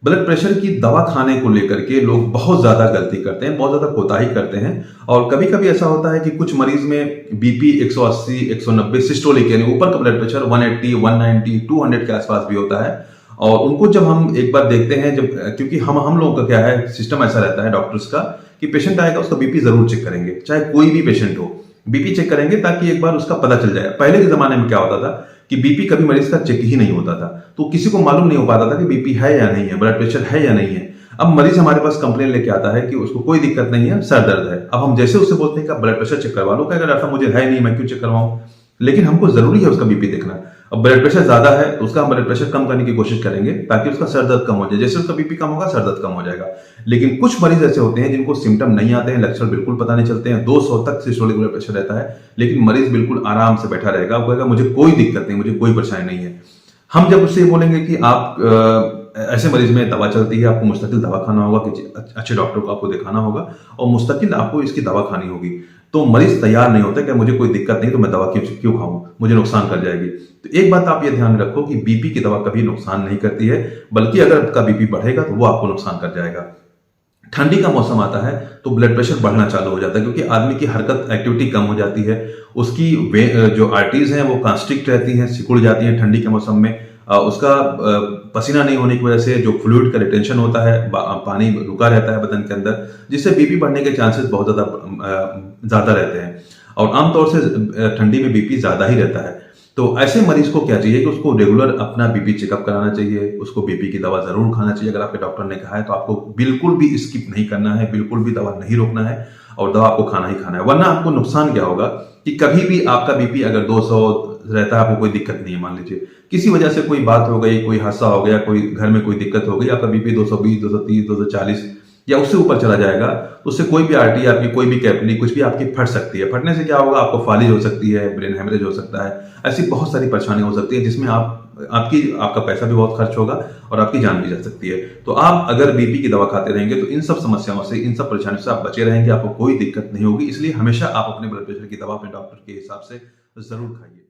Blood pressure की दवा खाने को लेकर के लोग बहुत ज़्यादा गलती करते हैं, बहुत ज़्यादा कोताही करते हैं। और कभी-कभी ऐसा होता है कि कुछ मरीज में बीपी 180, 190 सिस्टोलिक यानी ऊपर का ब्लड प्रेशर 180, 190, 200 के आसपास भी होता है। और उनको जब हम एक बार देखते हैं, जब क्योंकि हम लोगों का क्या है, सिस्टम ऐसा रहता है डॉक्टर्स का कि पेशेंट आएगा उसका बीपी जरूर चेक करेंगे, चाहे कोई भी पेशेंट हो, बीपी चेक करेंगे ताकि एक बार उसका पता चल जाए। पहले के जमाने में क्या होता था कि बीपी कभी मरीज का चेक ही नहीं होता था, तो किसी को मालूम नहीं हो पाता था कि बीपी है या नहीं है, ब्लड प्रेशर है या नहीं है। अब मरीज हमारे पास कंप्लेन लेके आता है कि उसको कोई दिक्कत नहीं है, सर दर्द है। अब हम जैसे उससे बोलते हैं कि ब्लड प्रेशर चेक करवा लो, कहेगा डॉक्टर मुझे है नहीं, मैं क्यों चेक करवाऊं। लेकिन हमको जरूरी है उसका बीपी देखना। अब ब्लड प्रेशर ज्यादा है तो उसका हम ब्लड प्रेशर कम करने की कोशिश करेंगे ताकि उसका सर दर्द कम हो जाए। जैसे उसका बीपी कम होगा सर दर्द कम हो जाएगा। लेकिन कुछ मरीज ऐसे होते हैं जिनको सिम्टम नहीं आते हैं, लक्षण बिल्कुल पता नहीं चलते हैं, 200 तक सिस्टोलिक ब्लड प्रेशर रहता है, लेकिन मरीज बिल्कुल आराम से बैठा रहेगा, वो कहेगा मुझे कोई दिक्कत नहीं, मुझे कोई परेशानी नहीं है। हम जब उससे बोलेंगे कि आप ऐसे मरीज में दवा चलती है, आपको मुस्तकिल दवा खाना होगा, कि अच्छे डॉक्टर को आपको दिखाना होगा और मुस्तकिल आपको इसकी दवा खानी होगी, तो मरीज तैयार नहीं होता कि मुझे कोई दिक्कत नहीं तो मैं दवा क्यों खाऊं, मुझे नुकसान कर जाएगी। तो एक बात आप ये ध्यान रखो कि बीपी की दवा कभी नुकसान नहीं करती है, बल्कि अगर आपका बीपी बढ़ेगा तो वो आपको नुकसान कर जाएगा। ठंडी का मौसम आता है तो ब्लड प्रेशर बढ़ना चालू हो जाता है, क्योंकि आदमी की हरकत एक्टिविटी कम हो जाती है, उसकी जो आर्टरीज हैं वो कॉन्स्ट्रिक्ट रहती हैं, सिकुड़ जाती हैं ठंडी के मौसम में। उसका पसीना नहीं होने की वजह से जो फ्लूइड का रिटेंशन होता है, पानी रुका रहता है बदन के अंदर, जिससे बीपी बढ़ने के चांसेस बहुत ज्यादा रहते हैं। और आमतौर से ठंडी में बीपी ज्यादा ही रहता है। तो ऐसे मरीज को क्या चाहिए कि उसको रेगुलर अपना बीपी चेकअप कराना चाहिए, उसको बीपी की दवा जरूर खाना चाहिए। अगर आपके डॉक्टर ने कहा है तो आपको बिल्कुल भी स्किप नहीं करना है, बिल्कुल भी दवा नहीं रोकना है और दवा आपको खाना ही खाना है। वरना आपको नुकसान क्या होगा कि कभी भी आपका बीपी अगर 200 रहता है, आपको कोई दिक्कत नहीं है, मान लीजिए किसी वजह से कोई बात हो गई, कोई हादसा हो गया, कोई घर में कोई दिक्कत हो गई, आपका बीपी 220, 230, 240 या उससे ऊपर चला जाएगा, तो उससे कोई भी आर्टरी आपकी, कोई भी कैपिलरी, कुछ भी आपकी फट सकती है। फटने से क्या होगा, आपको फालिज हो सकती है, ब्रेन हेमरेज हो सकता है, ऐसी बहुत सारी परेशानियां हो सकती है जिसमें आपका पैसा भी बहुत खर्च होगा और आपकी जान भी जा सकती है। तो आप अगर बीपी की दवा खाते रहेंगे तो इन सब समस्याओं से, इन सब परेशानियों से आप बचे रहेंगे, आपको कोई दिक्कत नहीं होगी। इसलिए हमेशा आप अपने ब्लड प्रेशर की दवा अपने डॉक्टर के हिसाब से जरूर खाइए।